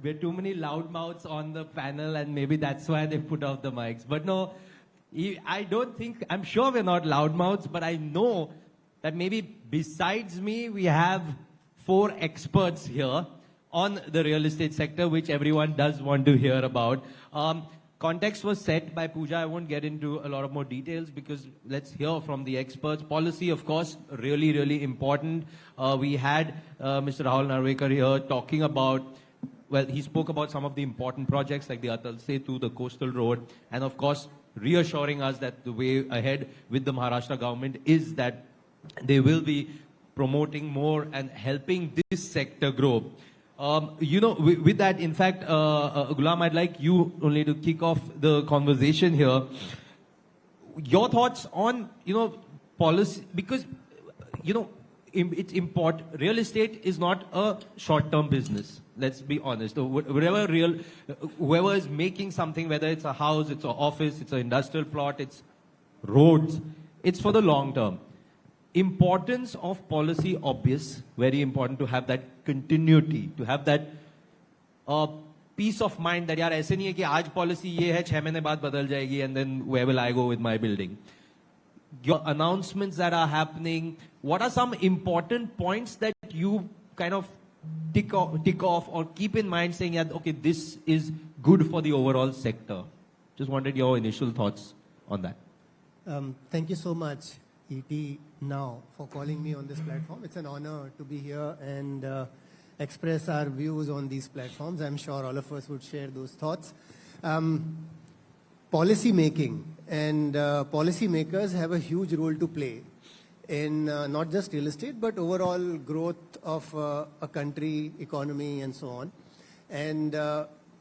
we're too many loudmouths on the panel, and maybe that's why they put off the mics. But no, I don't think, I'm sure we're not loudmouths, but I know that maybe besides me, we have 4 experts here on the real estate sector, which everyone does want to hear about. Context was set by Pooja. I won't get into a lot of more details because let's hear from the experts. Policy, of course, really, really important. We had Mr. Rahul Narvekar here talking about, well, he spoke about some of the important projects like the Atal Setu, the Coastal Road, and of course, reassuring us that the way ahead with the Maharashtra government is that they will be promoting more and helping this sector grow. You know, with that, in fact, Ghulam, I'd like you only to kick off the conversation here. Your thoughts on, you know, policy, because, you know, it's important. Real estate is not a short-term business. Let's be honest. Whoever is making something, whether it's a house, it's an office, it's an industrial plot, it's roads, it's for the long term. Importance of policy, obvious, very important to have that continuity, to have that peace of mind that yaar aise nahi hai ki aaj policy ye hai 6 mahine baad badal jayegi and then where will I go with my building. Your announcements that are happening, what are some important points that you kind of tick off or keep in mind saying, yeah, okay, this is good for the overall sector? Just wanted your initial thoughts on that. Thank you so much, ET Now, for calling me on this platform. It's an honor to be here and express our views on these platforms. I'm sure all of us would share those thoughts. Policy making and policymakers have a huge role to play in not just real estate, but overall growth of a country, economy, and so on. And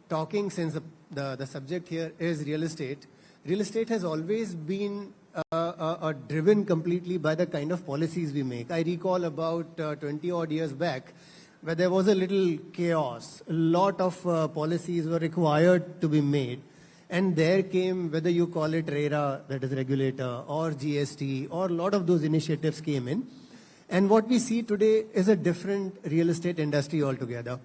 talking, since the subject here is real estate has always been driven completely by the kind of policies we make. I recall about 20 odd years back where there was a little chaos. A lot of policies were required to be made. And there came, whether you call it RERA, that is regulator, or GST, or a lot of those initiatives came in. And what we see today is a different real estate industry altogether.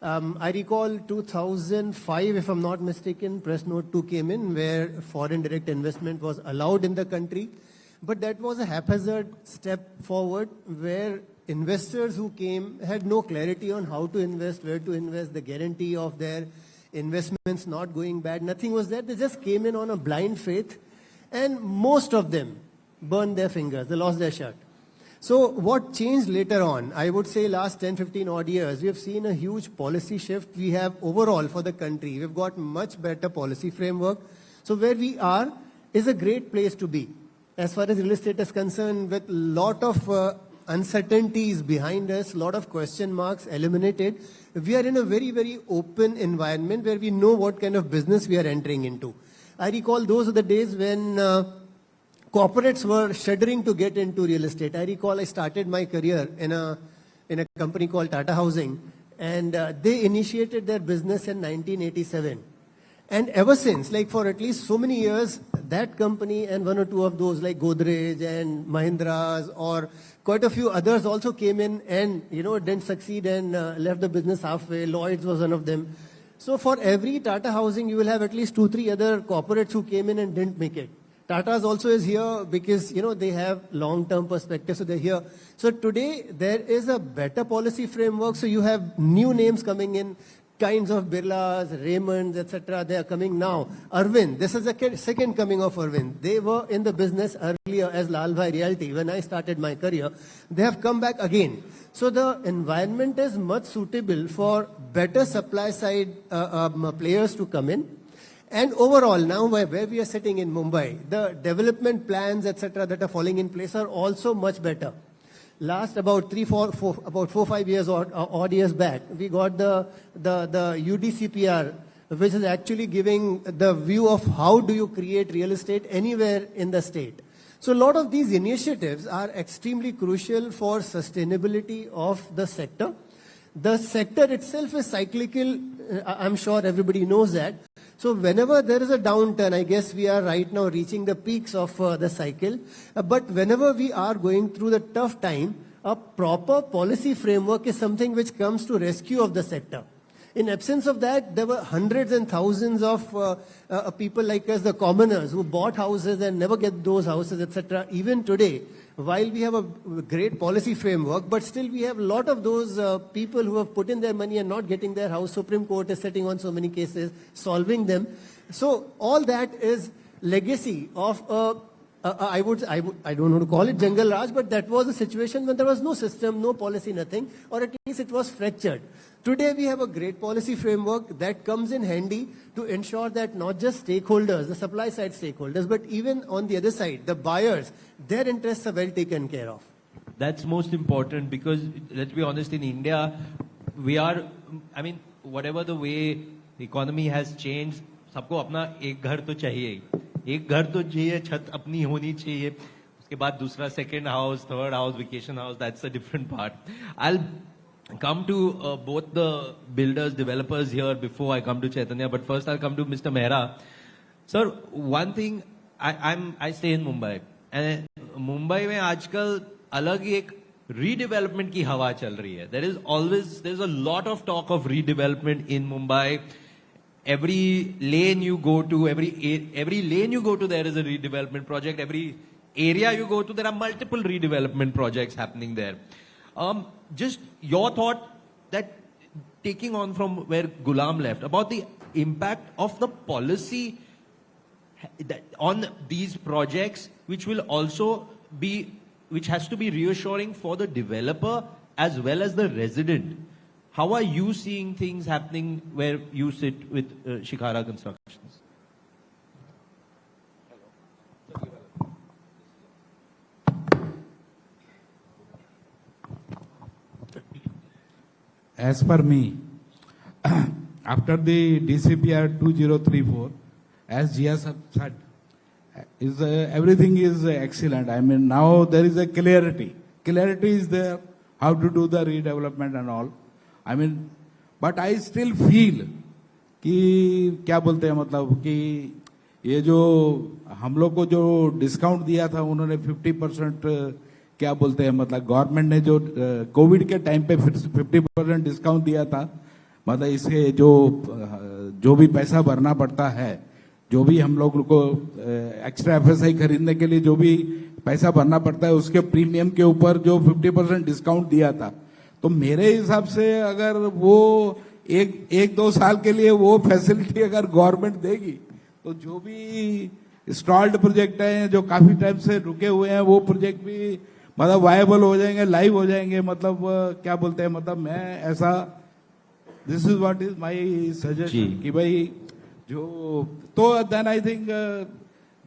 I recall 2005, if I'm not mistaken, Press Note 2 came in where foreign direct investment was allowed in the country. But that was a haphazard step forward where investors who came had no clarity on how to invest, where to invest, the guarantee of their investments not going bad. Nothing was there. They just came in on a blind faith and most of them burned their fingers. They lost their shirt. So what changed later on? I would say last 10, 15 odd years, we have seen a huge policy shift. We have overall for the country, we've got much better policy framework. So where we are is a great place to be. As far as real estate is concerned, with a lot of uncertainties behind us, a lot of question marks eliminated, we are in a very, very open environment where we know what kind of business we are entering into. I recall those are the days when corporates were shuddering to get into real estate. I recall I started my career in a company called Tata Housing, and they initiated their business in 1987. And ever since, like for at least so many years, that company and one or two of those like Godrej and Mahindra's or quite a few others also came in and, you know, didn't succeed and left the business halfway. Lloyd's was one of them. So for every Tata Housing, you will have at least 2-3 other corporates who came in and didn't make it. Tata's also is here because, you know, they have long-term perspective, so they're here. So today, there is a better policy framework. So you have new names coming in, kinds of Birlas, Raymonds, etc. They are coming now. Arvind, this is the second coming of Arvind. They were in the business earlier as Lalbhai Realty when I started my career. They have come back again. So the environment is much suitable for better supply side players to come in. And overall, now where we are sitting in Mumbai, the development plans, etc., that are falling in place are also much better. Last about 4-5 years or odd years back, we got the UDCPR, which is actually giving the view of how do you create real estate anywhere in the state. So a lot of these initiatives are extremely crucial for sustainability of the sector. The sector itself is cyclical. I'm sure everybody knows that. So whenever there is a downturn, I guess we are right now reaching the peaks of the cycle. But whenever we are going through the tough time, a proper policy framework is something which comes to rescue of the sector. In absence of that, there were hundreds and thousands of people like us, the commoners, who bought houses and never get those houses, etc. Even today, while we have a great policy framework, but still we have a lot of those people who have put in their money and not getting their house. Supreme Court is sitting on so many cases, solving them. So all that is legacy of I don't know to call it Jungle Raj, but that was a situation when there was no system, no policy, nothing, or at least it was fractured. Today we have a great policy framework that comes in handy to ensure that not just stakeholders, the supply side stakeholders, but even on the other side, the buyers, their interests are well taken care of. That's most important because, let's be honest, in India, we are, I mean, whatever the way the economy has changed, सबको अपना एक घर तो चाहिए ही, एक घर तो चाहिए, छत अपनी होनी चाहिए, उसके बाद दूसरा second house, third house, vacation house, that's a different part. I'll come to both the builders, developers here before I come to Chaitanya, but first I'll come to Mr. Mehra. Sir, one thing, I stay in Mumbai, and Mumbai में आजकल अलग ही एक redevelopment की हवा चल रही है. There's a lot of talk of redevelopment in Mumbai. Every lane you go to, every lane you go to, there is a redevelopment project. Every area you go to, there are multiple redevelopment projects happening there. Just your thought that taking on from where Gulam left about the impact of the policy on these projects, which will also be, which has to be reassuring for the developer as well as the resident. How are you seeing things happening where you sit with Shikhara Constructions? As per me, after the DCPR 2034, as Jia said, everything is excellent. I mean, now there is a clarity. Clarity is there, how to do the redevelopment and all. I mean, but I still feel कि क्या बोलते हैं मतलब कि ये जो हम लोग को जो डिस्काउंट दिया था उन्होंने 50% क्या बोलते हैं मतलब गवर्नमेंट ने जो कोविड के टाइम पे 50% डिस्काउंट दिया था, मतलब इसके जो भी पैसा भरना पड़ता है, जो भी हम लोग को एक्स्ट्रा एफएसआई खरीदने के लिए जो भी पैसा भरना पड़ता है उसके प्रीमियम के ऊपर जो 50% डिस्काउंट दिया था, तो मेरे हिसाब से अगर वो एक दो साल के लिए वो फैसिलिटी अगर गवर्नमेंट देगी तो जो भी स्टॉल्ड प्रोजेक्ट हैं जो काफी टाइम से रुके हुए हैं वो प्रोजेक्ट भी मतलब वायबल हो जाएंगे, लाइव हो जाएंगे. मतलब क्या बोलते हैं मतलब मैं ऐसा this is what is my suggestion कि भाई जो तो then I think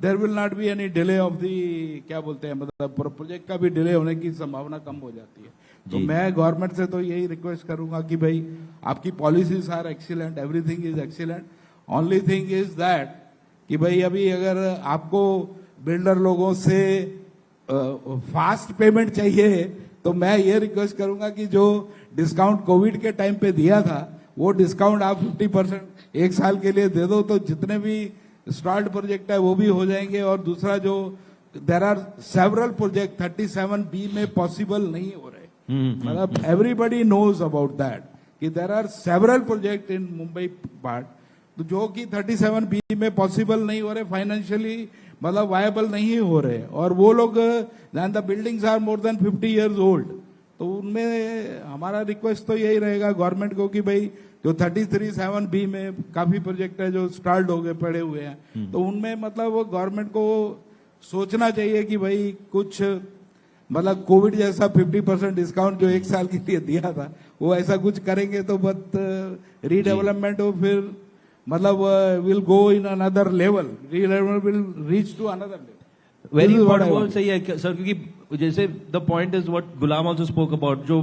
there will not be any delay of the क्या बोलते हैं मतलब प्रोजेक्ट का भी डिले होने की संभावना कम हो जाती है. तो मैं गवर्नमेंट से तो यही रिक्वेस्ट करूंगा कि भाई आपकी policies are excellent, everything is excellent. Only thing is that कि भाई अभी अगर आपको बिल्डर लोगों से फास्ट पेमेंट चाहिए तो मैं ये रिक्वेस्ट करूंगा कि जो डिस्काउंट कोविड के टाइम पे दिया था वो डिस्काउंट आप 50% एक साल के लिए दे दो, तो जितने भी स्टार्ट प्रोजेक्ट है वो भी हो जाएंगे. और दूसरा जो देर आर सेवरल प्रोजेक्ट 37B में पॉसिबल नहीं हो रहे, मतलब एवरीबडी नोज अबाउट दैट कि there are several project in Mumbai part, तो जो कि 37B में पॉसिबल नहीं हो रहे, फाइनेंशियली मतलब वायबल नहीं हो रहे. और वो लोग the buildings are more than 50 years old, तो उनमें हमारा रिक्वेस्ट तो यही रहेगा गवर्नमेंट को कि भाई जो 37B में काफी प्रोजेक्ट है जो स्टार्ट हो गए पड़े हुए हैं, तो उनमें मतलब गवर्नमेंट को सोचना चाहिए कि भाई कुछ मतलब कोविड जैसा 50% डिस्काउंट जो एक साल के लिए दिया था वो ऐसा कुछ करेंगे तो बट रीडेवलपमेंट हो फिर मतलब will go in another level, redevelopment will reach to another level. Very important सही है सर, क्योंकि जैसे the point is what Ghulam also spoke about, जो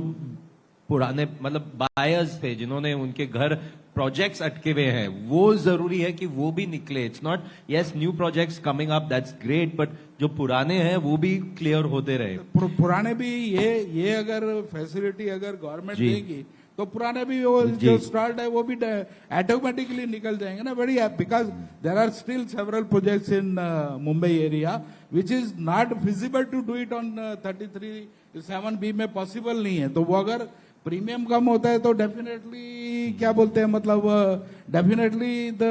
पुराने मतलब बायर्स थे जिन्होंने उनके घर प्रोजेक्ट्स अटके हुए हैं, वो जरूरी है कि वो भी निकले. It's not yes new projects coming up that's great, but जो पुराने हैं वो भी क्लियर होते रहे. पुराने भी ये अगर फैसिलिटी अगर गवर्नमेंट देगी तो पुराने भी वो जो स्टार्ट है वो भी ऑटोमेटिकली निकल जाएंगे ना. बड़ी because there are still several projects in Mumbai area which is not feasible to do it on 33-7B में पॉसिबल नहीं है. तो वो अगर प्रीमियम कम होता है तो डेफिनेटली क्या बोलते हैं मतलब डेफिनेटली द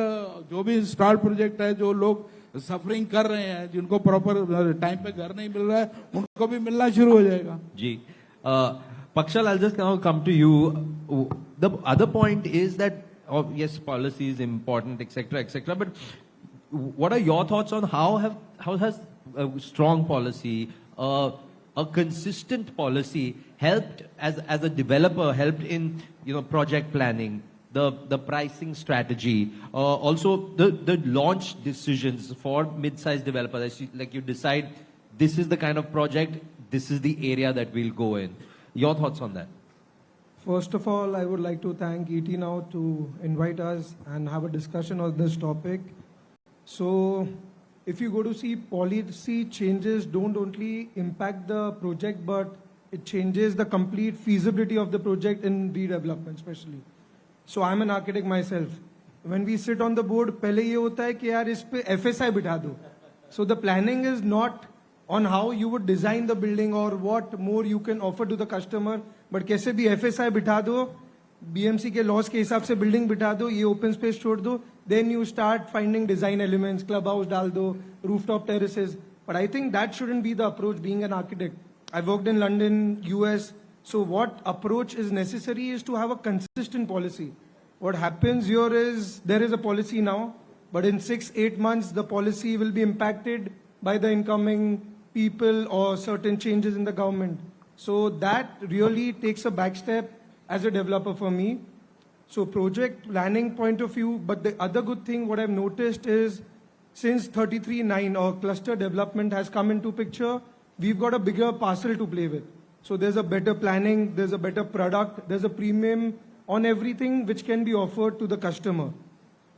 जो भी इंस्टॉल प्रोजेक्ट है जो लोग सफरिंग कर रहे हैं जिनको प्रॉपर टाइम पे घर नहीं मिल रहा है उनको भी मिलना शुरू हो जाएगा Ji. Pakshal, I'll just now come to you. The other point is that, yes, policy is important, etc., etc. But what are your thoughts on how has a strong policy, a consistent policy helped as a developer, helped in project planning, the pricing strategy, also the launch decisions for mid-sized developers. Like you decide this is the kind of project, this is the area that we'll go in. Your thoughts on that? First of all, I would like to thank ET Now to invite us and have a discussion on this topic. So, if you go to see policy changes don't only impact the project, but it changes the complete feasibility of the project in redevelopment especially. So, I'm an architect myself. When we sit on the board, पहले ये होता है कि यार इस पे FSI बिठा दो. So, the planning is not on how you would design the building or what more you can offer to the customer, but कैसे भी FSI बिठा दो, BMC के laws के हिसाब से building बिठा दो, ये open space छोड़ दो, then you start finding design elements, clubhouse डाल दो, rooftop terraces. But I think that shouldn't be the approach being an architect. I worked in London, US. So what approach is necessary is to have a consistent policy. What happens here is there is a policy now, but in 6-8 months the policy will be impacted by the incoming people or certain changes in the government. So that really takes a back step as a developer for me. So project planning point of view, but the other good thing what I've noticed is since 33-9 or cluster development has come into picture, we've got a bigger parcel to play with. So there's a better planning, there's a better product, there's a premium on everything which can be offered to the customer.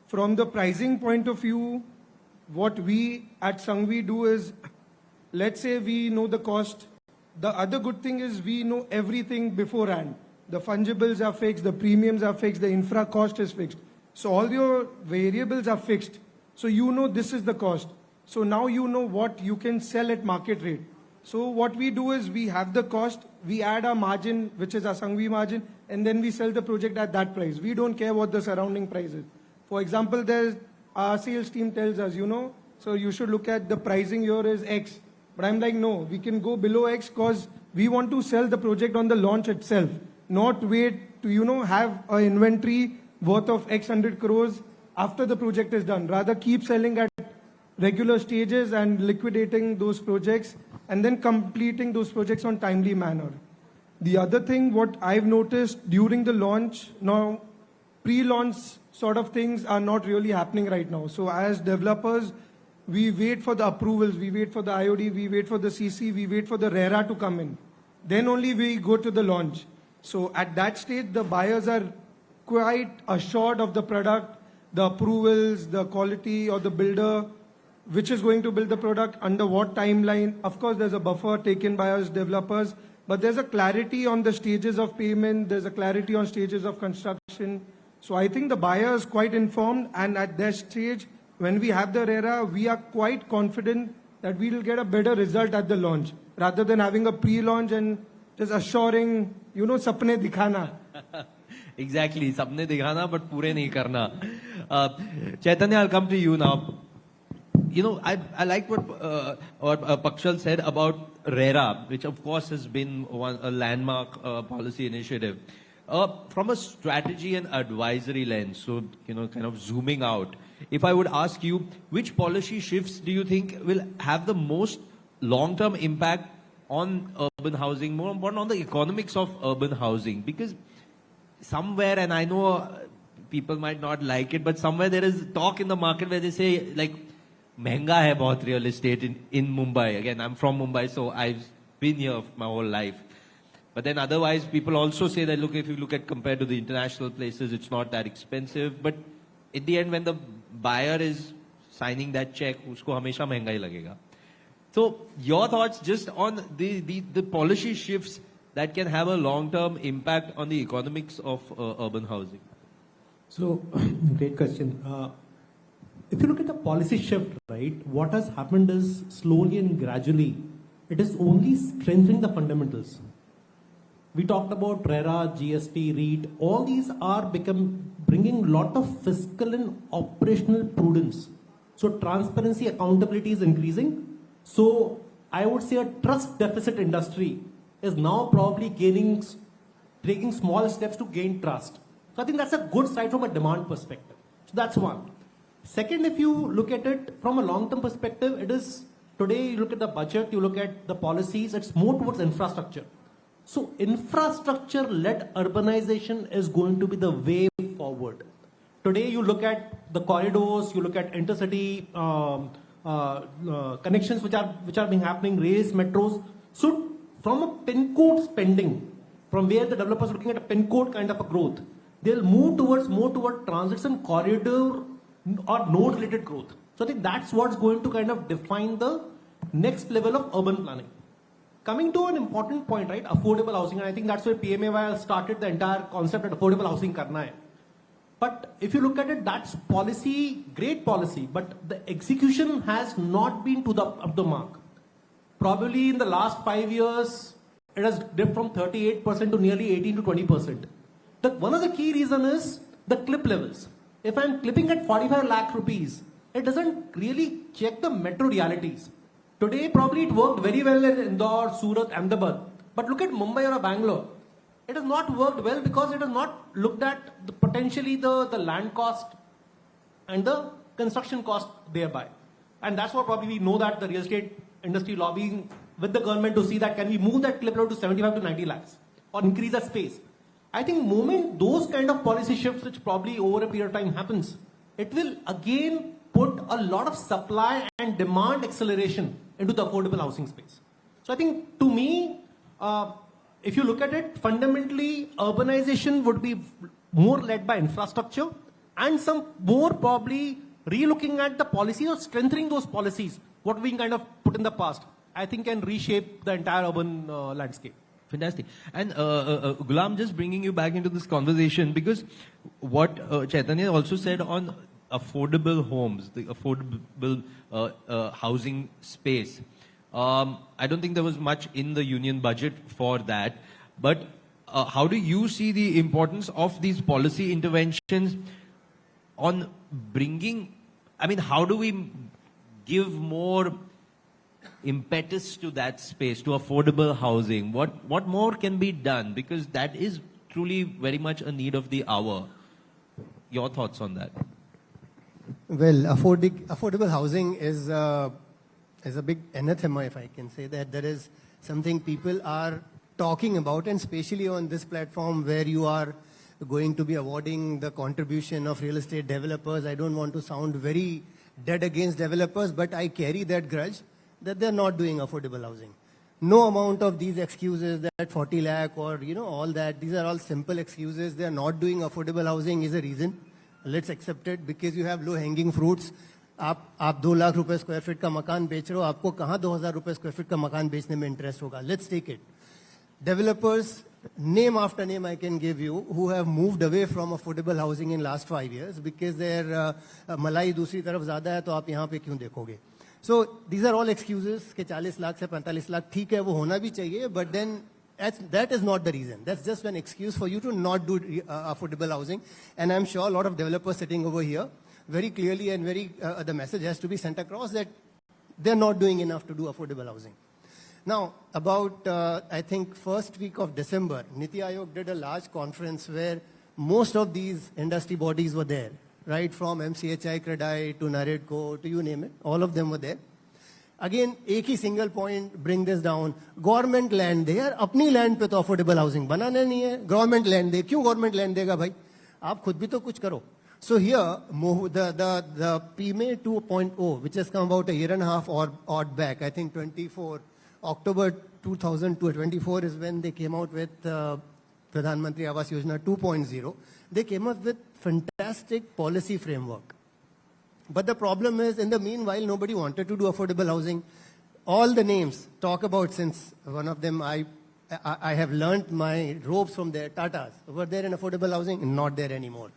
From the pricing point of view, what we at Sangvi do is, let's say we know the cost. The other good thing is we know everything beforehand. The fungibles are fixed, the premiums are fixed, the infra cost is fixed. So all your variables are fixed. So you know this is the cost. So now you know what you can sell at market rate. So what we do is we have the cost, we add our margin, which is our Sangvi margin, and then we sell the project at that price. We don't care what the surrounding price is. For example, our sales team tells us, so you should look at the pricing here is X. But I'm like, no, we can go below X because we want to sell the project on the launch itself, not wait to, have an inventory worth of X 100 crores after the project is done. Rather keep selling at regular stages and liquidating those projects and then completing those projects on timely manner. The other thing, what I've noticed during the launch, now pre-launch sort of things are not really happening right now. So as developers, we wait for the approvals, we wait for the IOD, we wait for the CC, we wait for the RERA to come in. Then only we go to the launch. So at that stage, the buyers are quite assured of the product, the approvals, the quality or the builder, which is going to build the product, under what timeline. Of course, there's a buffer taken by us developers, but there's a clarity on the stages of payment, there's a clarity on stages of construction. So I think the buyer is quite informed, and at that stage, when we have the RERA, we are quite confident that we will get a better result at the launch, rather than having a pre-launch and just assuring, sapne dikhana. Exactly, sapne dikhana, but pure nahi karna. Chaitanya, I'll come to you now. I like what Pakshal said about RERA, which of course has been a landmark policy initiative. From a strategy and advisory lens, so, kind of zooming out, if I would ask you, which policy shifts do you think will have the most long-term impact on urban housing, more important on the economics of urban housing? Because somewhere, and I know people might not like it, but somewhere there is talk in the market where they say, like, महंगा है बहुत real estate in Mumbai. Again, I'm from Mumbai, so I've been here my whole life. But then otherwise, people also say that, look, if you look at compared to the international places, it's not that expensive. But at the end, when the buyer is signing that check, उसको हमेशा महंगा ही लगेगा. So your thoughts just on the policy shifts that can have a long-term impact on the economics of urban housing. So, great question. If you look at the policy shift, right, what has happened is slowly and gradually, it is only strengthening the fundamentals. we talked about RERA, GST, REIT. All these are bringing a lot of fiscal and operational prudence. So transparency, accountability is increasing. So I would say a trust deficit industry is now probably taking small steps to gain trust. So I think that's a good side from a demand perspective. So that's one. Second, if you look at it from a long-term perspective, it is today you look at the budget, you look at the policies, it's more towards infrastructure. So infrastructure-led urbanization is going to be the way forward. Today you look at the corridors, you look at intercity connections which are being happening, rails, metros. So from a pin code spending, from where the developers are looking at a pin code kind of a growth, they'll move more toward transits and corridor or node related growth. So I think that's what's going to kind of define the next level of urban planning. Coming to an important point, right? Affordable housing, and I think that's where PMAY started the entire concept that affordable housing karna hai. But if you look at it, that's policy, great policy, but the execution has not been up the mark. Probably in the last 5 years, it has dipped from 38% to nearly 18 to 20%. One of the key reasons is the clip levels. If I'm clipping at 45 lakh rupees, it doesn't really check the metro realities. Today, probably it worked very well in Indore, Surat, Ahmedabad. But look at Mumbai or Bangalore. It has not worked well because it has not looked at potentially the land cost and the construction cost thereby. And that's what probably we know that the real estate industry lobbying with the government to see that can we move that clip level to 75 to 90 lakhs or increase the space. I think moment those kind of policy shifts which probably over a period of time happens, it will again put a lot of supply and demand acceleration into the affordable housing space. So I think to me, if you look at it, fundamentally urbanization would be more led by infrastructure and some more probably re-looking at the policies or strengthening those policies, what we kind of put in the past, I think can reshape the entire urban landscape. Fantastic. And Gulam, just bringing you back into this conversation, because what Chaitanya also said on affordable homes, the affordable housing space. I don't think there was much in the union budget for that. But how do you see the importance of these policy interventions on bringing, I mean, how do we give more impetus to that space, to affordable housing? What more can be done? Because that is truly very much a need of the hour. Your thoughts on that? Well, affordable housing is a big anathema, if I can say that. There is something people are talking about, and especially on this platform where you are going to be awarding the contribution of real estate developers. I don't want to sound very dead against developers, but I carry that grudge that they're not doing affordable housing. No amount of these excuses that 40 lakh or, all that, these are all simple excuses. They're not doing affordable housing is a reason. Let's accept it because you have low hanging fruits. आप 2 लाख रुपए square feet का मकान बेच रहे हो, आपको कहाँ 2000 रुपए स्क्वायर फीट का मकान बेचने में इंटरेस्ट होगा? Let's take it. Developers, name after name I can give you, who have moved away from affordable housing in last 5 years because their malai दूसरी तरफ ज़्यादा है, तो आप यहाँ पे क्यों देखोगे? So these are all excuses कि 40 लाख से 45 लाख ठीक है, वो होना भी चाहिए, but then that is not the reason. That's just an excuse for you to not do affordable housing. And I'm sure a lot of developers sitting over here, very clearly and the message has to be sent across that they're not doing enough to do affordable housing. Now, about, I think, first week of December, Niti Aayog did a large conference where most of these industry bodies were there, right? From MCHI, CREDAI to NAREDCO, to you name it, all of them were there. Again, एक ही single point, bring this down. Government land दे यार, अपनी land पे तो affordable housing बनाने नहीं है. Government land दे, क्यों government land देगा भाई? आप खुद भी तो कुछ करो. So here, the PMAY 2.0, which has come about a year and a half or odd back, I think October 2024 is when they came out with Pradhan Mantri Awas Yojana 2.0. They came up with fantastic policy framework. But the problem is, in the meanwhile, nobody wanted to do affordable housing. All the names talk about, since one of them I have learnt my ropes from their Tatas. Were there in affordable housing? Not there anymore.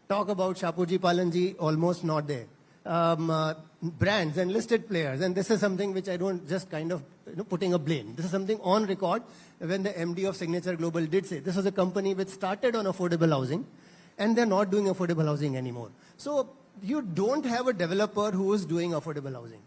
Talk about Shapurji Palanji, almost not there. Brands and listed players, and this is something which I don't just kind of putting a blame. This is something on record when the MD of Signature Global did say this was a company which started on affordable housing and they're not doing affordable housing anymore. So you don't have a developer who is doing affordable housing.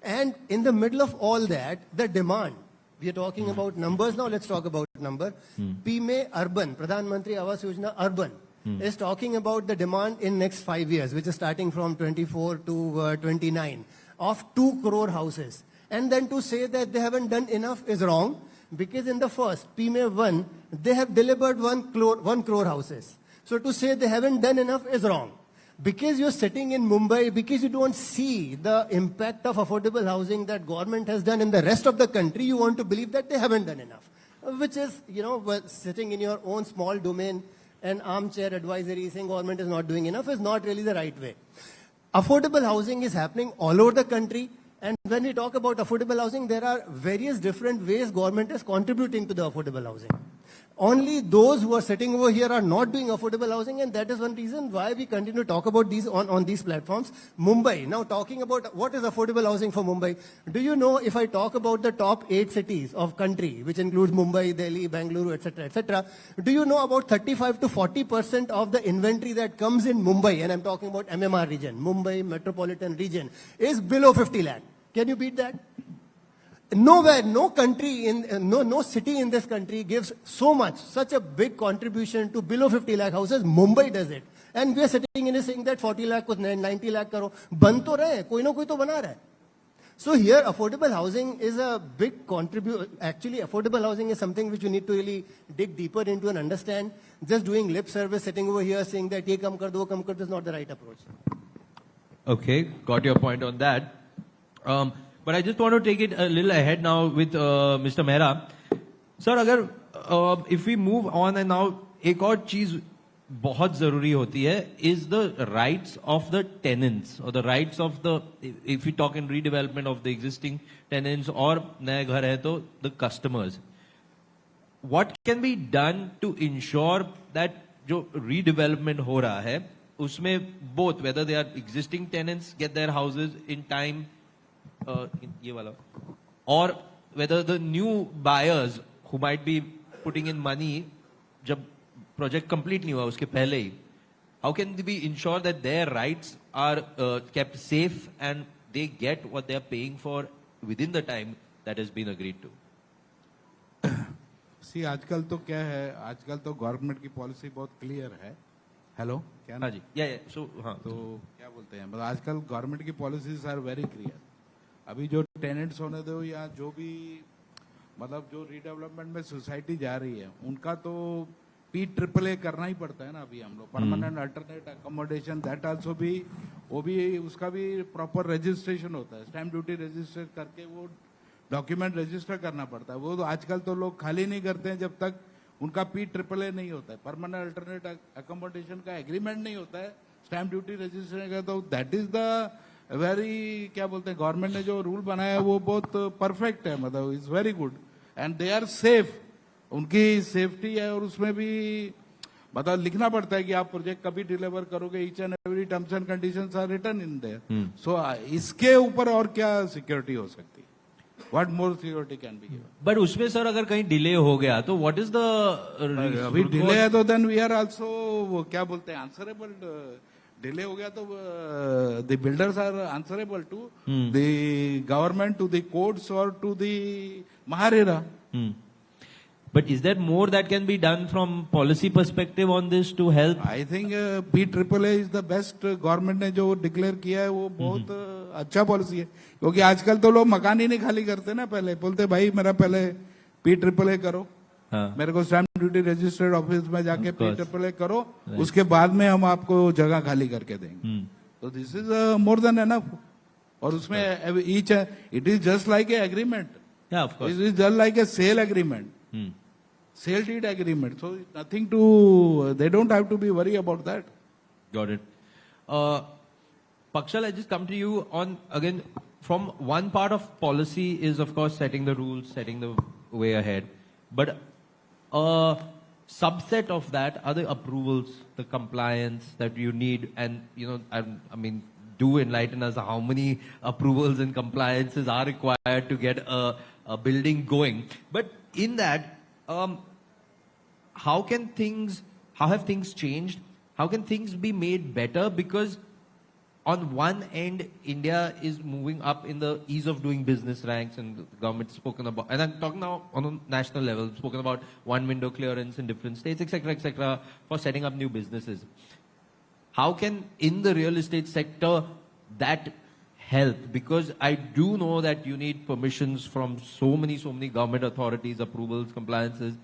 And in the middle of all that, the demand, we are talking about numbers now, let's talk about number. PMA Urban, Pradhan Mantri Awas Yojana Urban, is talking about the demand in next 5 years, which is starting from 24 to 29, of 2 crore houses. And then to say that they haven't done enough is wrong, because in the first, PMA 1, they have delivered 1 crore houses. So to say they haven't done enough is wrong. Because you're sitting in Mumbai, because you don't see the impact of affordable housing that government has done in the rest of the country, you want to believe that they haven't done enough. Which is, sitting in your own small domain and armchair advisory saying government is not doing enough is not really the right way. Affordable housing is happening all over the country. And when we talk about affordable housing, there are various different ways government is contributing to the affordable housing. Only those who are sitting over here are not doing affordable housing, and that is one reason why we continue to talk about these on these platforms. Mumbai, now talking about what is affordable housing for Mumbai. Do you know, if I talk about the top 8 cities of country, which includes Mumbai, Delhi, Bangalore, etc., do you know about 35 to 40% of the inventory that comes in Mumbai, and I'm talking about MMR region, Mumbai metropolitan region, is below 50 lakh. Can you beat that? Nowhere, no country, no city in this country gives such a big contribution to below 50 lakh houses. Mumbai does it. And we are sitting in saying that 40 lakh, 90 lakh karo. Ban to rahe, koi na koi to bana raha hai. So here, affordable housing is a big contribution. Actually, affordable housing is something which you need to really dig deeper into and understand. Just doing lip service, sitting over here saying that ye kam kar do, kam kar do, is not the right approach. Okay, got your point on that. But I just want to take it a little ahead now with Mr. Mehra. Sir, agar if we move on and now एक और चीज बहुत जरूरी होती है is the rights of the tenants or the rights of the, if we talk in redevelopment of the existing tenants और नया घर है तो the customers. What can be done to ensure that जो redevelopment हो रहा है उसमें both whether they are existing tenants get their houses in time ये वाला or whether the new buyers who might be putting in money जब project complete नहीं हुआ उसके पहले ही, how can we ensure that their rights are kept safe and they get what they are paying for within the time that has been agreed to? See, आजकल तो क्या है, आजकल तो गवर्नमेंट की पॉलिसी बहुत क्लियर है. हेलो, क्या ना जी, या सो हाँ, तो क्या बोलते हैं, मतलब आजकल गवर्नमेंट की पॉलिसीज आर वेरी क्लियर. अभी जो टेनेंट्स होने दो या जो भी मतलब जो रीडेवलपमेंट में सोसाइटी जा रही है उनका तो PAAA करना ही पड़ता है ना. अभी हम लोग permanent alternate accommodation that also भी वो भी उसका भी प्रॉपर रजिस्ट्रेशन होता है. स्टैम्प ड्यूटी रजिस्टर करके वो डॉक्यूमेंट रजिस्टर करना पड़ता है. वो तो आजकल तो लोग खाली नहीं करते हैं जब तक उनका PAAA नहीं होता है, परमानेंट अल्टरनेट अकोमोडेशन का एग्रीमेंट नहीं होता है, स्टैम्प ड्यूटी रजिस्ट्रेशन का. तो दैट इज द वेरी क्या बोलते हैं, गवर्नमेंट ने जो रूल बनाया है वो बहुत परफेक्ट है, मतलब is very good and they are safe. उनकी सेफ्टी है और उसमें भी मतलब लिखना पड़ता है कि आप प्रोजेक्ट कभी डिलीवर करोगे, each and every terms and conditions are written in there. So इसके ऊपर और क्या सिक्योरिटी हो सकती है? What more security can be given? But उसमें सर अगर कहीं डिले हो गया तो व्हाट इज द, अभी डिले है तो देन वी आर आल्सो क्या बोलते हैं आंसरेबल. डिले हो गया तो the builders are answerable to the government, to the courts और to the MahaRERA. But is there more that can be done from policy perspective on this to help? I think PAAA is the best. Government ने जो declare किया है वो बहुत अच्छा policy है, क्योंकि आजकल तो लोग मकान ही नहीं खाली करते ना. पहले बोलते भाई मेरा पहले PAAA करो, मेरे को स्टैम्प ड्यूटी रजिस्टर्ड ऑफिस में जाके PAAA करो, उसके बाद में हम आपको जगह खाली करके देंगे. तो this is more than enough. और उसमें each it is just like a agreement. It is just like a sale agreement, sale deed agreement. So nothing to, they don't have to be worried about that. Got it. Pakshal, I just come to you on, again, from one part of policy is of course setting the rules, setting the way ahead. But a subset of that are the approvals, the compliance that you need. And, you know, I mean, do enlighten us how many approvals and compliances are required to get building going. But in that, how have things changed? How can things be made better? Because on one end, India is moving up in the ease of doing business ranks, and the government's spoken about, and I'm talking now on a national level, spoken about one window clearance in different states, etc., for setting up new businesses. How can, in the real estate sector, that help? Because I do know that you need permissions from so many government authorities, approvals, compliances,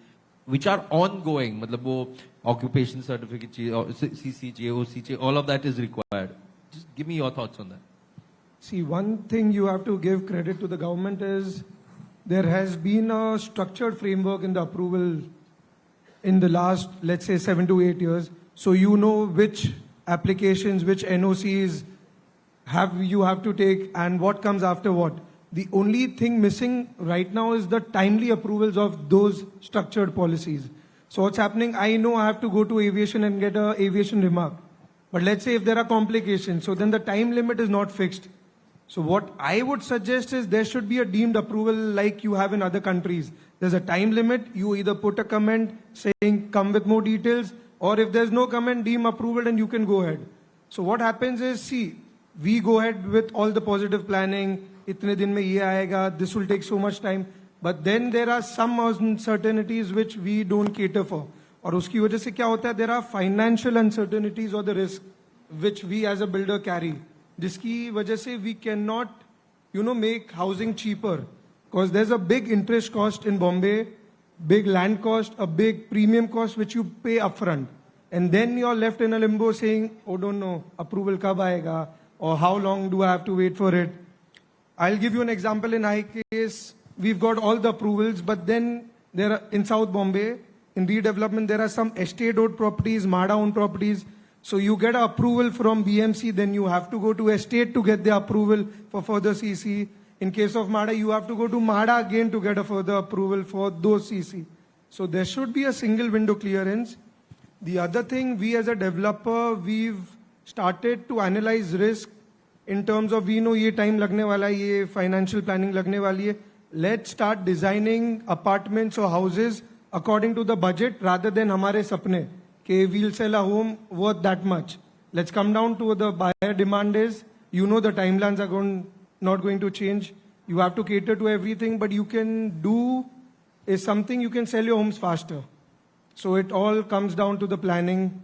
which are ongoing. Matlab wo occupation certificate, CCJ, OCJ, all of that is required. Just give me your thoughts on that. See, one thing you have to give credit to the government is there has been a structured framework in the approval in the last, let's say, 7 to 8 years. So you know which applications, which NOCs you have to take and what comes after what. The only thing missing right now is the timely approvals of those structured policies. So what's happening, I know I have to go to aviation and get an aviation remark. But let's say if there are complications, so then the time limit is not fixed. So what I would suggest is there should be a deemed approval like you have in other countries. There's a time limit. You either put a comment saying come with more details, or if there's no comment, deem approval and you can go ahead. So what happens is, see, we go ahead with all the positive planning, itne din mein ye aayega, this will take so much time. But then there are some uncertainties which we don't cater for. और उसकी वजह से क्या होता है, there are financial uncertainties or the risk which we as a builder carry, जिसकी वजह से we cannot, make housing cheaper, because there's a big interest cost in Bombay, big land cost, a big premium cost which you pay upfront, and then you're left in a limbo saying, oh, don't know, approval kab aayega, or how long do I have to wait for it. I'll give you an example. In my case, we've got all the approvals, but then there are, in South Bombay, in redevelopment, there are some estate-owned properties, MADA-owned properties. So you get an approval from BMC, then you have to go to estate to get the approval for further CC. In case of MADA, you have to go to MADA again to get a further approval for those CC. So there should be a single window clearance. The other thing, we as a developer, we've started to analyze risk in terms of, we know ye time lagne wala hai, ye financial planning lagne wali hai. Let's start designing apartments or houses according to the budget rather than hamare sapne. Okay, we'll sell a home worth that much. Let's come down to the buyer demand is, the timelines are not going to change. You have to cater to everything, but you can do is something, you can sell your homes faster. So it all comes down to the planning.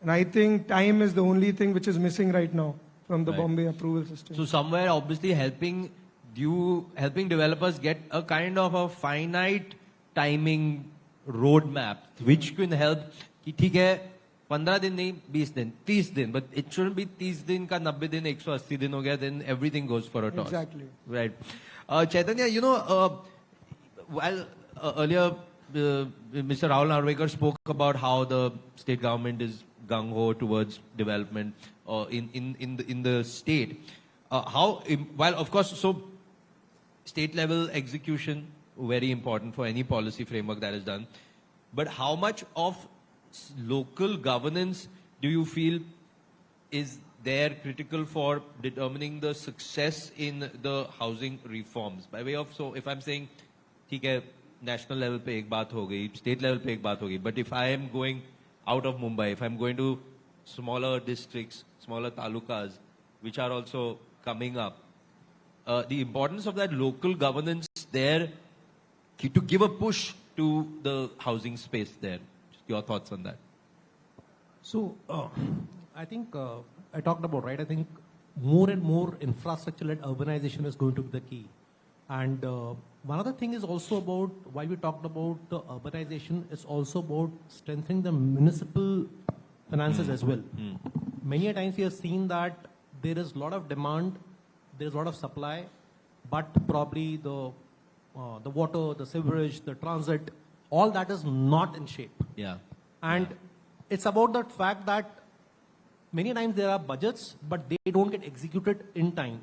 And I think time is the only thing which is missing right now from the Bombay approval system. So somewhere obviously helping developers get a kind of a finite timing roadmap which can help कि ठीक है 15 दिन नहीं 20 दिन 30 दिन, but it shouldn't be 30 दिन का 90 दिन 180 दिन हो गया, then everything goes for a toss. Exactly. Right. Chaitanya, while earlier Mr. Rahul Narvekar spoke about how the state government is gung-ho towards development in the state. While of course, so state level execution, very important for any policy framework that is done. But how much of local governance do you feel is there critical for determining the success in the housing reforms? By way of, so if I'm saying, ठीक है, national level पे एक बात हो गई, state level पे एक बात हो गई, but if I am going out of Mumbai, if I'm going to smaller districts, smaller talukas, which are also coming up, the importance of that local governance there to give a push to the housing space there. Your thoughts on that? So, I think I talked about, right? I think more and more infrastructure-led urbanization is going to be the key. And one other thing is also about, while we talked about the urbanization, it's also about strengthening the municipal finances as well. Many a times we have seen that there is a lot of demand, there is a lot of supply, but probably the water, the sewerage, the transit, all that is not in shape. Yeah. And it's about that fact that many times there are budgets, but they don't get executed in time.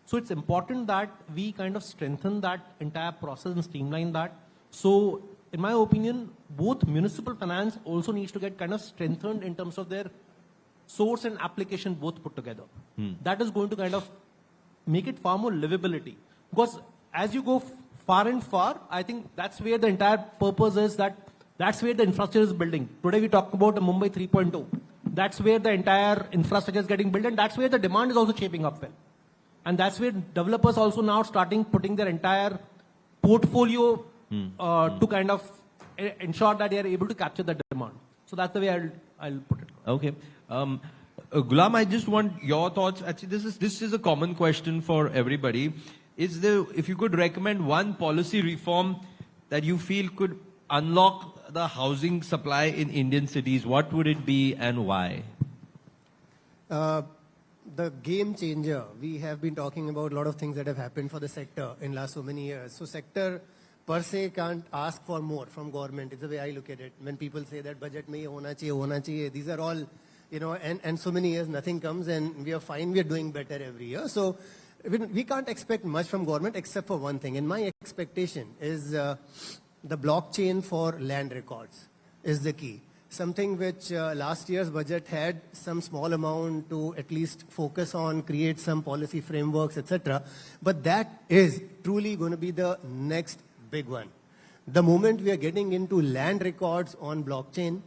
So it's important that we kind of strengthen that entire process and streamline that. So in my opinion, both municipal finance also needs to get kind of strengthened in terms of their source and application both put together. That is going to kind of make it far more livability. Because as you go far and far, I think that's where the entire purpose is, that's where the infrastructure is building. Today we talk about Mumbai 3.0. That's where the entire infrastructure is getting built, and that's where the demand is also shaping up well. And that's where developers also now starting putting their entire portfolio to kind of ensure that they are able to capture the demand. So that's the way I'll put it. Okay. Gulam, I just want your thoughts. Actually, this is a common question for everybody. If you could recommend one policy reform that you feel could unlock the housing supply in Indian cities, what would it be and why? The game changer. We have been talking about a lot of things that have happened for the sector in last so many years. So sector per se can't ask for more from government. It's the way I look at it. When people say that budget mein hona chahiye, these are all, and so many years nothing comes and we are fine, we are doing better every year. So we can't expect much from government except for one thing. And my expectation is the blockchain for land records is the key. Something which last year's budget had some small amount to at least focus on, create some policy frameworks, etc. But that is truly going to be the next big one. The moment we are getting into land records on blockchain,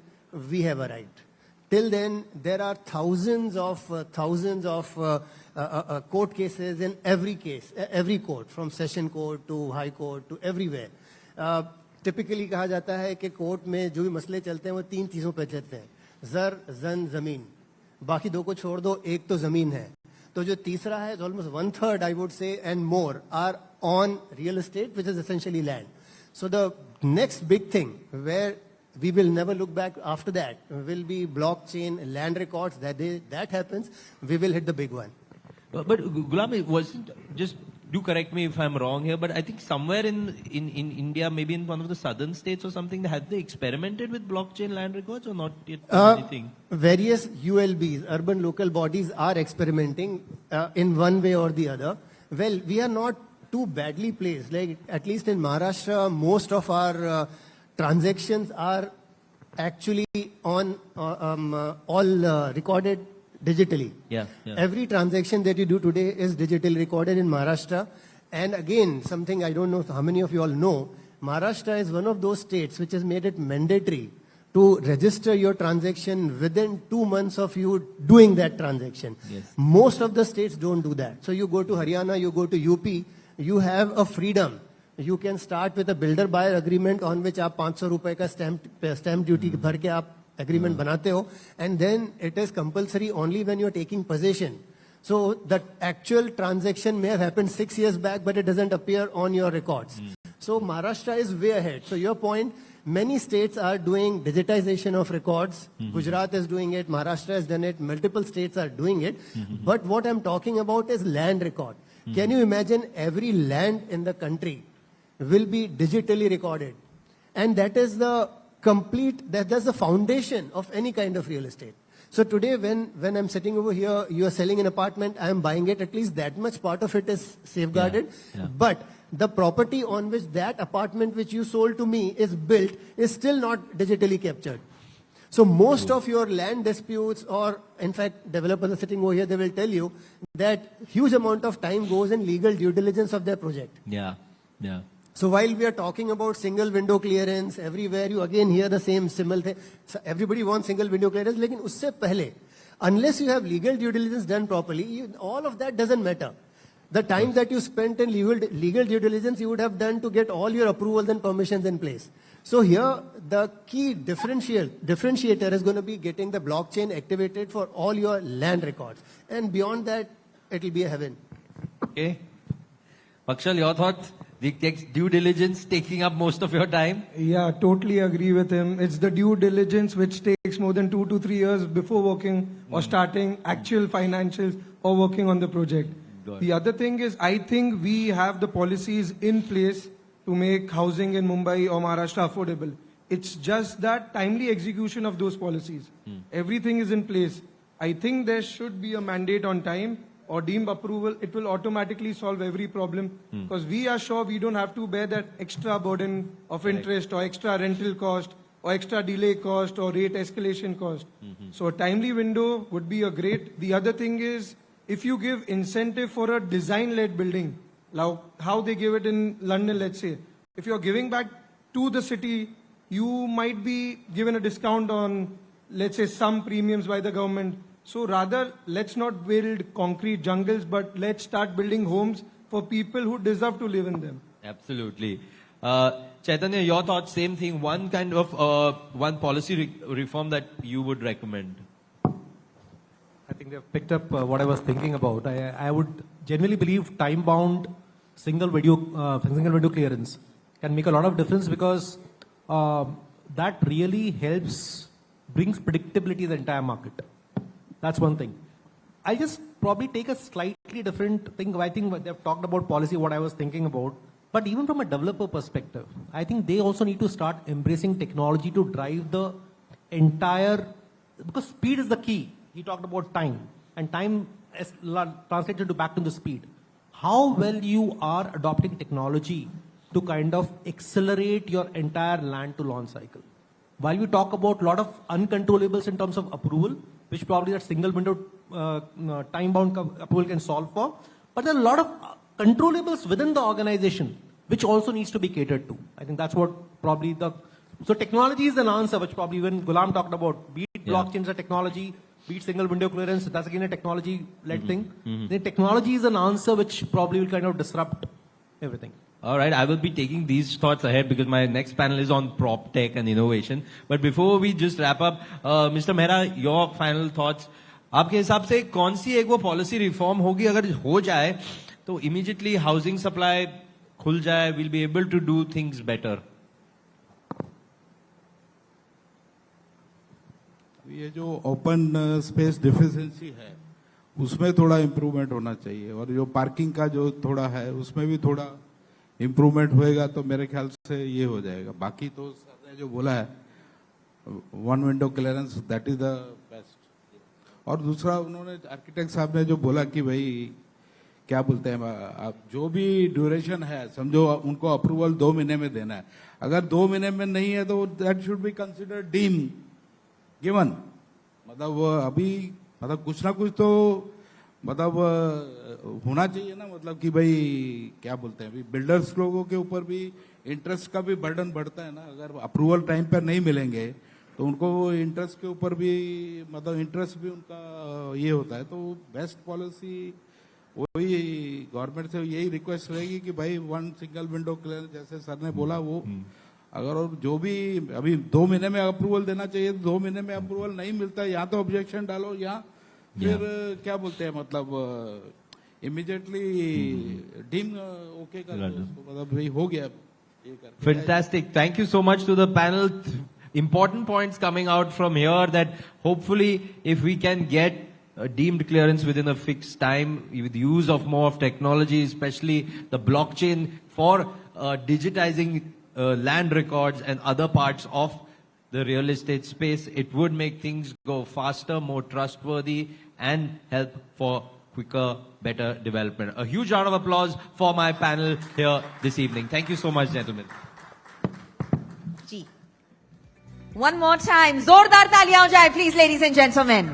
we have arrived. Till then, there are thousands of court cases in every court, from session court to high court to everywhere. Typically कहा जाता है कि court में जो भी मसले चलते हैं वो 3 चीजों पे चलते हैं, जमीन, बाकी 2 को छोड़ दो, एक तो जमीन है. तो जो तीसरा है, almost 1/3 I would say and more are on real estate, which is essentially land. So the next big thing where we will never look back after that will be blockchain land records. That happens, we will hit the big one. But Gulam, it wasn't just, do correct me if I'm wrong here, but I think somewhere in India, maybe in one of the southern states or something, have they experimented with blockchain land records or not yet anything? Various ULBs, urban local bodies, are experimenting in one way or the other. Well, we are not too badly placed. Like, at least in Maharashtra, most of our transactions are actually on all recorded digitally. Yeah. Every transaction that you do today is digitally recorded in Maharashtra. And again, something I don't know how many of you all know, Maharashtra is one of those states which has made it mandatory to register your transaction within 2 months of you doing that transaction. Yes. Most of the states don't do that. So you go to Haryana, you go to UP, you have a freedom. You can start with a builder-buyer agreement on which आप 500 रुपए का stamp duty भर के आप agreement बनाते हो, and then it is compulsory only when you are taking possession. So the actual transaction may have happened 6 years back, but it doesn't appear on your records. So Maharashtra is way ahead. So your point, many states are doing digitization of records. Gujarat is doing it, Maharashtra has done it, multiple states are doing it. But what I'm talking about is land record. Can you imagine every land in the country will be digitally recorded? And that is the that's the foundation of any kind of real estate. So today when I'm sitting over here, you are selling an apartment, I am buying it, at least that much part of it is safeguarded. Yeah. But the property on which that apartment which you sold to me is built is still not digitally captured. So most of your land disputes, or in fact developers are sitting over here, they will tell you that huge amount of time goes in legal due diligence of their project. Yeah. So while we are talking about single window clearance, everywhere you again hear the same similar thing. So everybody wants single window clearance, lekin usse pehle, unless you have legal due diligence done properly, all of that doesn't matter. The time that you spent in legal due diligence, you would have done to get all your approvals and permissions in place. So here, the key differentiator is going to be getting the blockchain activated for all your land records. And beyond that, it will be a heaven. Okay. Pakshal, your thoughts? The due diligence taking up most of your time? Yeah, totally agree with him. It's the due diligence which takes more than 2 to 3 years before working or starting actual financials or working on the project. The other thing is, I think we have the policies in place to make housing in Mumbai or Maharashtra affordable. It's just that timely execution of those policies. Everything is in place. I think there should be a mandate on time or deemed approval. It will automatically solve every problem, because we are sure we don't have to bear that extra burden of interest or extra rental cost or extra delay cost or rate escalation cost. So a timely window would be a great. The other thing is, if you give incentive for a design-led building, Like how they give it in London, let's say. If you're giving back to the city, you might be given a discount on, let's say, some premiums by the government. So rather, let's not build concrete jungles, but let's start building homes for people who deserve to live in them. Absolutely. Chaitanya, your thoughts, same thing. One kind of, one policy reform that you would recommend. I think they've picked up what I was thinking about. I would genuinely believe time-bound single window clearance can make a lot of difference because that really brings predictability in the entire market. That's one thing. I'll just probably take a slightly different thing. I think they've talked about policy, what I was thinking about. But even from a developer perspective, I think they also need to start embracing technology to drive the entire, because speed is the key. He talked about time, and time is translated to back to the speed. How well you are adopting technology to kind of accelerate your entire land to launch cycle. While we talk about a lot of uncontrollables in terms of approval, which probably that single window time-bound approval can solve for, but there are a lot of controllables within the organization which also needs to be catered to. I think that's what probably so technology is an answer, which probably even Ghulam talked about. Be it blockchain as a technology, be it single window clearance, that's again a technology-led thing. The technology is an answer which probably will kind of disrupt everything. All right, I will be taking these thoughts ahead because my next panel is on prop tech and innovation. But before we just wrap up, Mr. Mehra, your final thoughts. आपके हिसाब से कौन सी एक वो policy reform होगी अगर हो जाए तो इमीडिएटली हाउसिंग सप्लाई खुल जाए, we'll be able to do things better. ये जो ओपन स्पेस डिफिशिएंसी है उसमें थोड़ा इम्प्रूवमेंट होना चाहिए और जो पार्किंग का जो थोड़ा है उसमें भी थोड़ा इम्प्रूवमेंट होएगा तो मेरे ख्याल से ये हो जाएगा. बाकी तो सर ने जो बोला है one window clearance that is the best. और दूसरा उन्होंने आर्किटेक्ट साहब ने जो बोला कि भाई क्या बोलते हैं आप जो भी ड्यूरेशन है समझो उनको अप्रूवल 2 महीने में देना है. अगर 2 महीने में नहीं है तो that should be considered deem given. मतलब अभी मतलब कुछ ना कुछ तो मतलब होना चाहिए ना. मतलब कि भाई क्या बोलते हैं बिल्डर्स लोगों के ऊपर भी इंटरेस्ट का भी बर्डन बढ़ता है ना. अगर अप्रूवल टाइम पर नहीं मिलेंगे तो उनको इंटरेस्ट के ऊपर भी मतलब इंटरेस्ट भी उनका ये होता है. तो बेस्ट पॉलिसी वही गवर्नमेंट से यही रिक्वेस्ट रहेगी कि भाई वन सिंगल विंडो क्लियर जैसे सर ने बोला वो अगर और जो भी अभी 2 महीने में अप्रूवल देना चाहिए 2 महीने में अप्रूवल नहीं मिलता है या तो ऑब्जेक्शन डालो या फिर क्या बोलते हैं मतलब इमीडिएटली डीम ओके कर दो. मतलब भाई हो गया. Fantastic. Thank you so much to the panel. Important points coming out from here that hopefully if we can get deemed clearance within a fixed time with use of more of technology, especially the blockchain for digitizing land records and other parts of the real estate space, it would make things go faster, more trustworthy and help for quicker, better development. A huge round of applause for my panel here this evening. Thank you so much, gentlemen. One more time. Zordar taaliyan ho jaye, please, ladies and gentlemen.